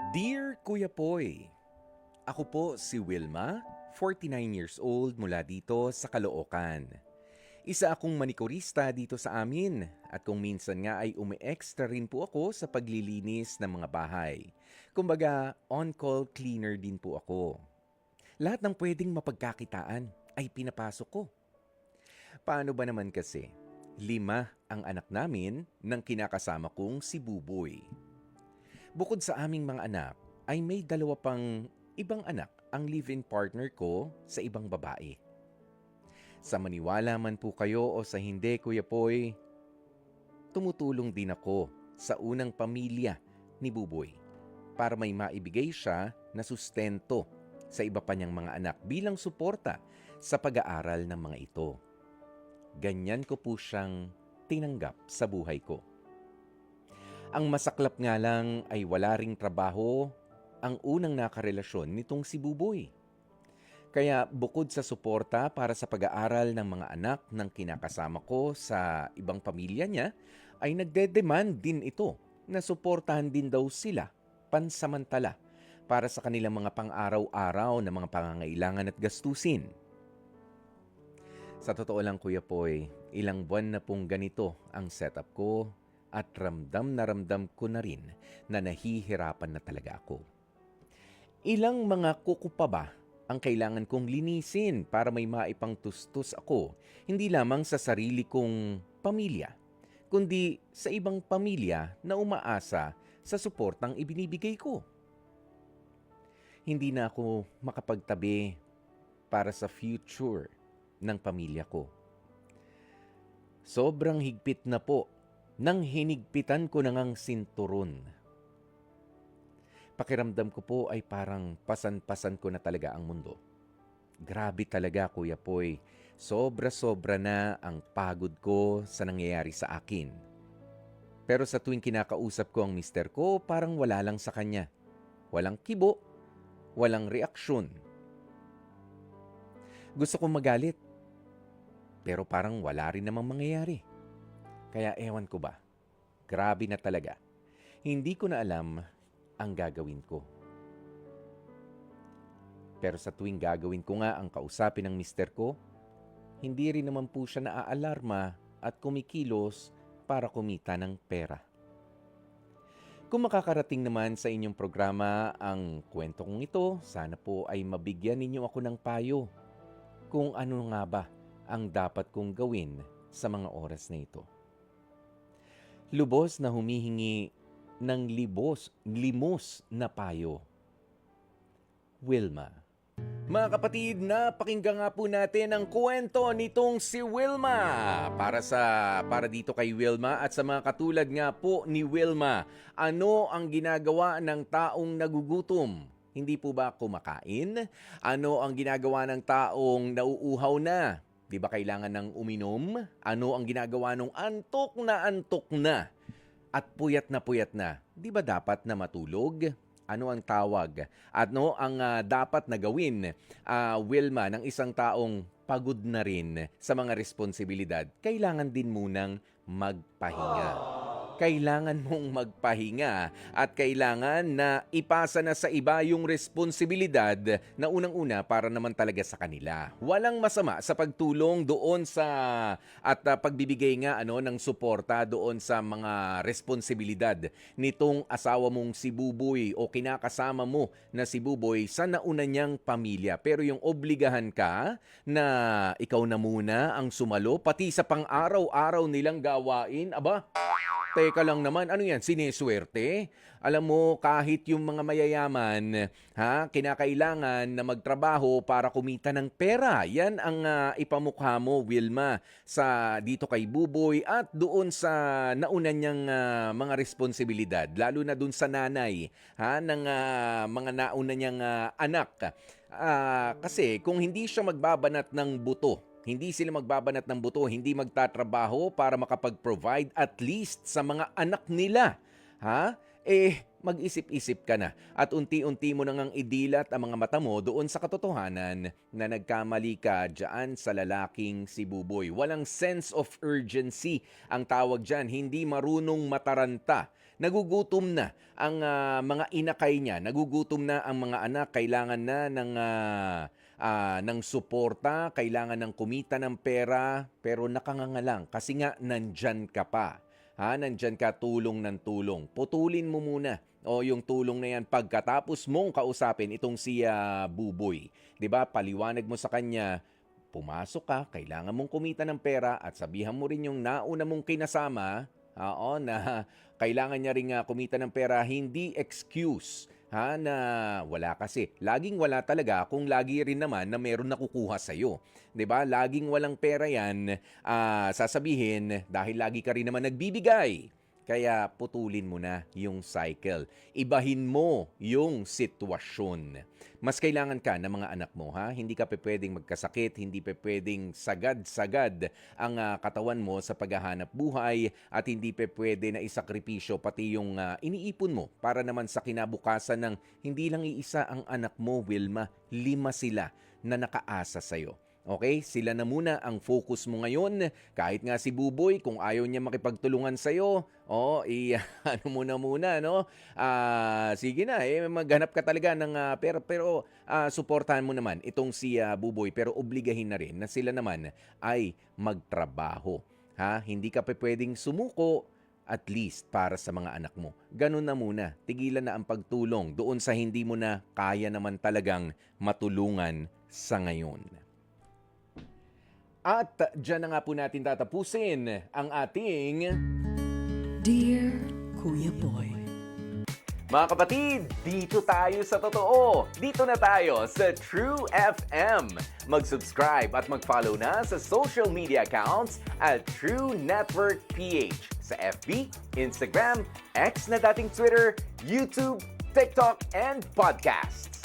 Dear Kuya Poy, ako po si Wilma, 49 years old mula dito sa Caloocan. Isa akong manikurista dito sa amin at kung minsan nga ay umi-extra rin po ako sa paglilinis ng mga bahay. Kumbaga, on-call cleaner din po ako. Lahat ng pwedeng mapagkakitaan ay pinapasok ko. Paano ba naman kasi? 5 ang anak namin ng kinakasama kong si Buboy. Bukod sa aming mga anak, ay may 2 pang ibang anak ang live-in partner ko sa ibang babae. Sa maniwala man po kayo o sa hindi, Kuya Poy, tumutulong din ako sa unang pamilya ni Buboy para may maibigay siya na sustento sa iba pa niyang mga anak bilang suporta sa pag-aaral ng mga ito. Ganyan ko po siyang tinanggap sa buhay ko. Ang masaklap nga lang ay wala ring trabaho ang unang nakarelasyon nitong si Buboy. Kaya bukod sa suporta para sa pag-aaral ng mga anak ng kinakasama ko sa ibang pamilya niya, ay nagde-demand din ito na suportahan din daw sila pansamantala para sa kanilang mga pang-araw-araw na mga pangangailangan at gastusin. Sa totoo lang, Kuya Poy, ilang buwan na pong ganito ang setup ko at ramdam na ramdam ko na rin na nahihirapan na talaga ako. Ilang mga kuko pa ba ang kailangan kong linisin para may maipangtustos ako, hindi lamang sa sarili kong pamilya, kundi sa ibang pamilya na umaasa sa suportang ibinibigay ko. Hindi na ako makapagtabi para sa future ng pamilya ko. Sobrang higpit na po nang hinigpitan ko na ngang sinturon. Pakiramdam ko po ay parang pasan-pasan ko na talaga ang mundo. Grabe talaga, Kuya Poy. Sobra-sobra na ang pagod ko sa nangyayari sa akin. Pero sa tuwing kinakausap ko ang mister ko, parang wala lang sa kanya. Walang kibo, walang reaksyon. Gusto kong magalit, pero parang wala rin namang mangyayari. Kaya ewan ko ba, grabe na talaga. Hindi ko na alam ang gagawin ko. Pero sa tuwing gagawin ko nga ang kausapin ng mister ko, hindi rin naman po siya naaalarma at kumikilos para kumita ng pera. Kung makakarating naman sa inyong programa ang kwento kong ito, sana po ay mabigyan ninyo ako ng payo kung ano nga ba ang dapat kong gawin sa mga oras na ito. Lubos na humihingi ng limos na payo. Wilma. Mga kapatid, napakinggan nga po natin ang kwento nitong si Wilma. Para dito kay Wilma at sa mga katulad nga po ni Wilma, ano ang ginagawa ng taong nagugutom? Hindi po ba kumakain? Ano ang ginagawa ng taong nauuhaw na? Di ba kailangan ng uminom? Ano ang ginagawa ng antok na at puyat na? Di ba dapat na matulog? Ano ang tawag? Ano ang dapat na gawin, Wilma, ng isang taong pagod na rin sa mga responsibilidad? Kailangan din munang magpahinga. Kailangan mong magpahinga at kailangan na ipasa na sa iba yung responsibilidad na unang-una para naman talaga sa kanila. Walang masama sa pagtulong doon sa at pagbibigay nga ng suporta doon sa mga responsibilidad nitong asawa mong si Buboy o kinakasama mo na si Buboy sa nauna niyang pamilya. Pero yung obligahan ka na ikaw na muna ang sumalo pati sa pang-araw-araw nilang gawain, aba, teka lang naman, ano yan, sineswerte? Alam mo, kahit yung mga mayayaman, kinakailangan na magtrabaho para kumita ng pera. Yan ang ipamukha mo, Wilma, sa dito kay Buboy at doon sa nauna niyang mga responsibilidad, lalo na doon sa nanay ng mga nauna niyang anak. Kasi kung hindi siya magbabanat ng buto, hindi sila magbabanat ng buto, hindi magtatrabaho para makapag-provide at least sa mga anak nila. Mag-isip-isip ka na at unti-unti mo nang idilat ang mga mata mo doon sa katotohanan na nagkamali ka dyan sa lalaking si Buboy. Walang sense of urgency ang tawag dyan, hindi marunong mataranta Nagugutom na ang mga inakay niya, nagugutom na ang mga anak, kailangan na ng suporta, kailangan ng kumita ng pera, pero nakanganga lang kasi nga nandyan ka pa. Nandyan ka tulong ng tulong. Putulin mo muna yung tulong na yan pagkatapos mong kausapin itong si Buboy. 'Di ba? Paliwanag mo sa kanya, pumasok ka, kailangan mong kumita ng pera at sabihan mo rin yung nauna mong kinasama, na kailangan niya ring kumita ng pera, hindi excuse na wala kasi. Laging wala talaga kung lagi rin naman na meron nakukuha sa'yo. 'Di ba? Laging walang pera yan, sasabihin dahil lagi ka rin naman nagbibigay. Kaya putulin mo na yung cycle. Ibahin mo yung sitwasyon. Mas kailangan ka ng mga anak mo, Hindi ka pwedeng magkasakit, hindi pwedeng sagad-sagad ang katawan mo sa paghahanap buhay at hindi pwede na isakripisyo pati yung iniipon mo para naman sa kinabukasan ng hindi lang iisa ang anak mo, Wilma, 5 sila na nakaasa sa'yo. Okay? Sila na muna ang focus mo ngayon. Kahit nga si Buboy, kung ayaw niya makipagtulungan sa'yo, ano muna, no? Sige na, maghanap ka talaga ng pero suportahan mo naman itong si Buboy, pero obligahin na rin na sila naman ay magtrabaho. Hindi ka pa pwedeng sumuko, at least para sa mga anak mo. Ganun na muna. Tigilan na ang pagtulong doon sa hindi mo na kaya naman talagang matulungan sa ngayon. At dyan na nga po natin tatapusin ang ating Dear Kuya Boy. Mga kapatid, dito tayo sa totoo. Dito na tayo sa True FM. Mag-subscribe at mag-follow na sa social media accounts at True Network PH sa FB, Instagram, X na dating Twitter, YouTube, TikTok, and podcasts.